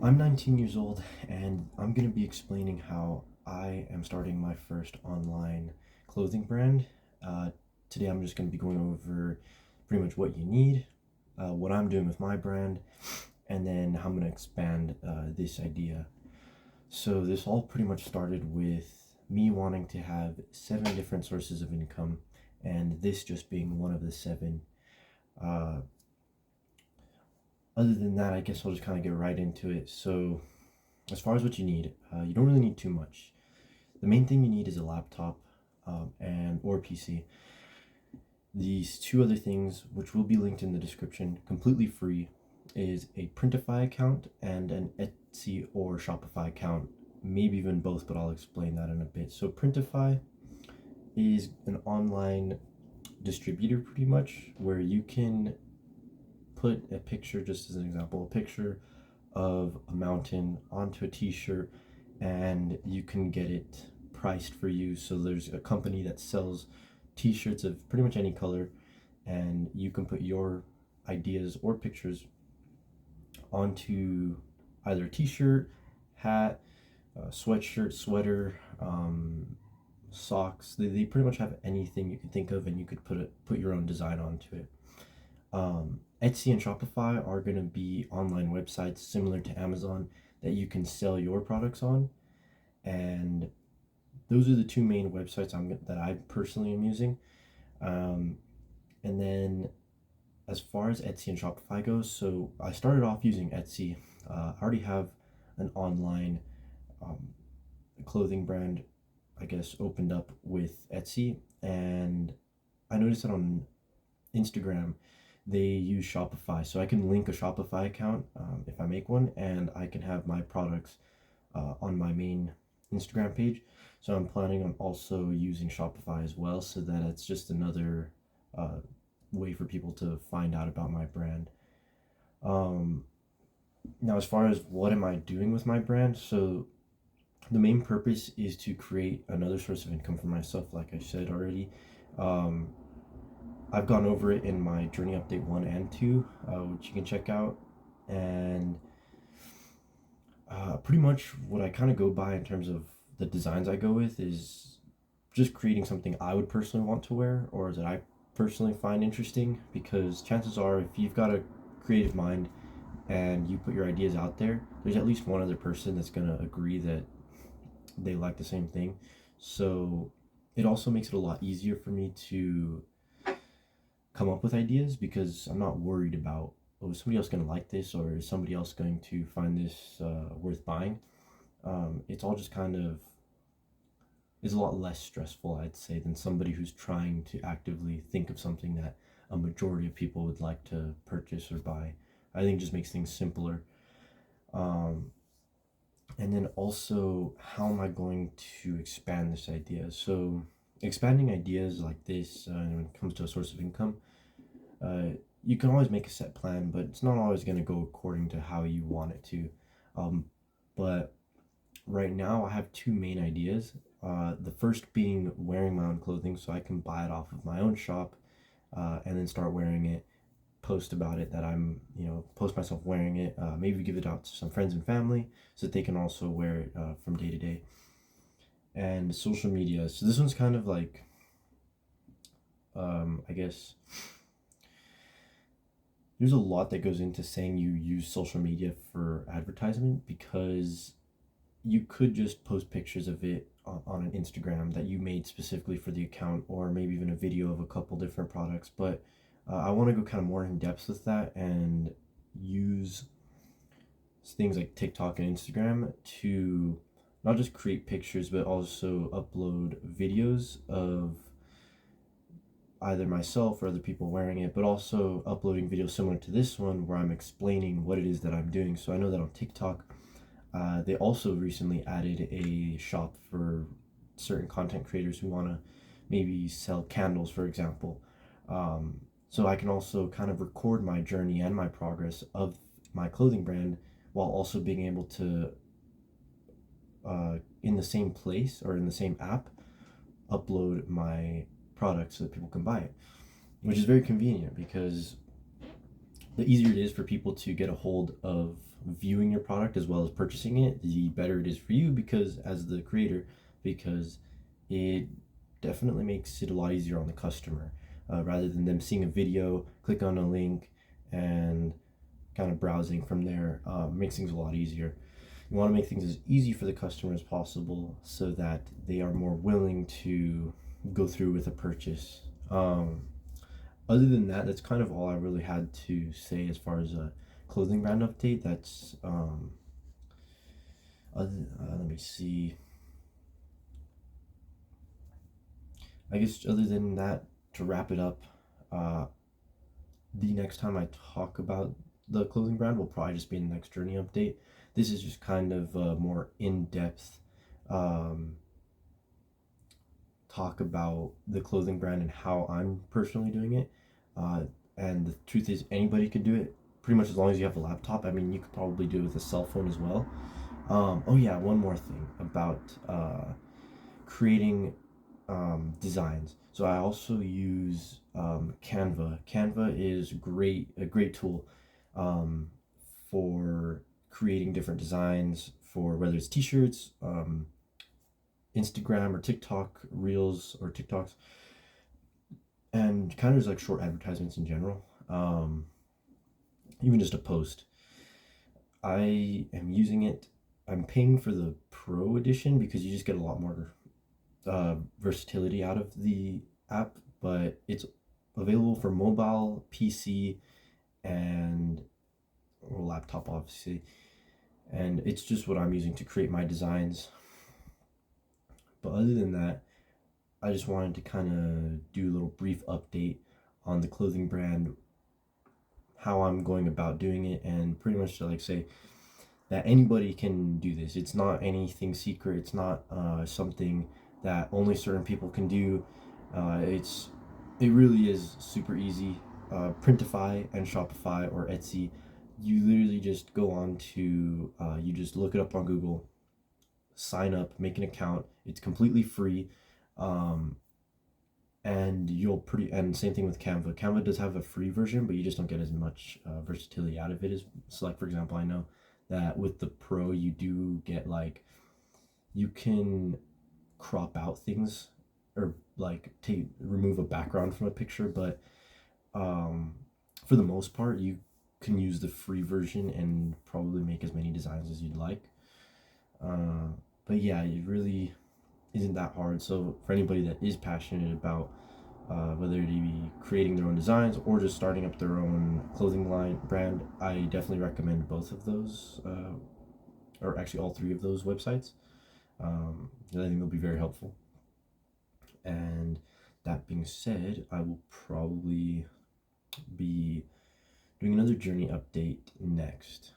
I'm 19 years old and I'm going to be explaining how I am starting my first online clothing brand. Uh, Today, I'm just going to be going over pretty much what you need, what I'm doing with my brand, and then how I'm going to expand this idea. So, this all pretty much started with me wanting to have 7 different sources of income, and this just being one of the 7. Uh, Other than that, I guess I'll just kind of get right into it. So, as far as what you need, you don't really need too much. The main thing you need is a laptop and or PC. These two other things, which will be linked in the description, completely free, is a Printify account and an Etsy or Shopify account. Maybe even both, but I'll explain that in a bit. So Printify is an online distributor pretty much where you can put a picture, just as an example, a picture of a mountain onto a t-shirt and you can get it priced for you. So there's a company that sells t-shirts of pretty much any color and you can put your ideas or pictures onto either a t-shirt, hat, sweatshirt, sweater, socks. They pretty much have anything you can think of and you could put your own design onto it. Etsy and Shopify are going to be online websites similar to Amazon that you can sell your products on, and those are the two main websites that I personally am using. Um, and then as far as Etsy and Shopify goes, so I started off using Etsy. I already have an online um, clothing brand, I guess, opened up with Etsy, and I noticed that on Instagram they use Shopify, so I can link a Shopify account if I make one, and I can have my products on my main Instagram page. So I'm planning on also using Shopify as well, so that it's just another uh, way for people to find out about my brand. Um, Now, as far as what am I doing with my brand, so the main purpose is to create another source of income for myself, like I said already. Um, I've gone over it in my journey update 1 and 2, which you can check out. And pretty much what I kind of go by in terms of the designs I go with is just creating something I would personally want to wear or that I personally find interesting. Because chances are, if you've got a creative mind and you put your ideas out there, there's at least one other person that's going to agree that they like the same thing. So it also makes it a lot easier for me to come up with ideas because I'm not worried about, oh, is somebody else going to like this or is somebody else going to find this worth buying. It's all just kind of is a lot less stressful, I'd say, than somebody who's trying to actively think of something that a majority of people would like to purchase or buy. I think it just makes things simpler. Um, and then also, how am I going to expand this idea? So, expanding ideas like this when it comes to a source of income, uh, you can always make a set plan, but it's not always going to go according to how you want it to. Um, but right now, I have two main ideas. The first being wearing my own clothing, so I can buy it off of my own shop and then start wearing it. Post about it that post myself wearing it. Maybe give it out to some friends and family so that they can also wear it from day to day. And social media. So this one's kind of like, I guess there's a lot that goes into saying you use social media for advertisement because you could just post pictures of it on an Instagram that you made specifically for the account, or maybe even a video of a couple different products. But I want to go kind of more in depth with that and use things like TikTok and Instagram to not just create pictures but also upload videos of either myself or other people wearing it, but also uploading videos similar to this one where I'm explaining what it is that I'm doing. So I know that on TikTok, they also recently added a shop for certain content creators who want to maybe sell candles, for example. So I can also kind of record my journey and my progress of my clothing brand while also being able to, in the same place or in the same app, upload my product so that people can buy it, which is very convenient because the easier it is for people to get a hold of viewing your product as well as purchasing it, the better it is for you, because as the creator, because it definitely makes it a lot easier on the customer, rather than them seeing a video, click on a link, and kind of browsing from there. Makes things a lot easier. You want to make things as easy for the customer as possible so that they are more willing to go through with a purchase. Other than that, that's kind of all I really had to say as far as a clothing brand update. That's let me see. I guess other than that, to wrap it up, uh, the next time I talk about the clothing brand will probably just be in the next journey update. This is just kind of a more in-depth um, talk about the clothing brand and how I'm personally doing it. And the truth is, anybody could do it pretty much as long as you have a laptop. I mean, you could probably do it with a cell phone as well. Oh yeah, one more thing about creating designs. So I also use Canva. Canva is a great tool um, for creating different designs for whether it's t-shirts, Instagram or TikTok reels or TikToks, and kind of just like short advertisements in general. Even just a post. I am using it. I'm paying for the Pro edition because you just get a lot more versatility out of the app, but it's available for mobile, PC, and or laptop, obviously. And it's just what I'm using to create my designs. But other than that, I just wanted to kind of do a little brief update on the clothing brand, how I'm going about doing it, and pretty much to like say that anybody can do this. It's not anything secret. It's not something that only certain people can do. It really is super easy. Printify and Shopify or Etsy, you literally just go on to you just look it up on Google, sign up, make an account. It's completely free. Um, and and same thing with Canva. Canva does have a free version, but you just don't get as much versatility out of it as, so like for example, I know that with the Pro you do get like, you can crop out things or like take remove a background from a picture, but um, for the most part you can use the free version and probably make as many designs as you'd like. uh, but yeah, it really isn't that hard. So for anybody that is passionate about whether it be creating their own designs or just starting up their own clothing line brand, I definitely recommend both of those, or actually all three of those websites. I think they'll be very helpful. And that being said, I will probably be doing another journey update next.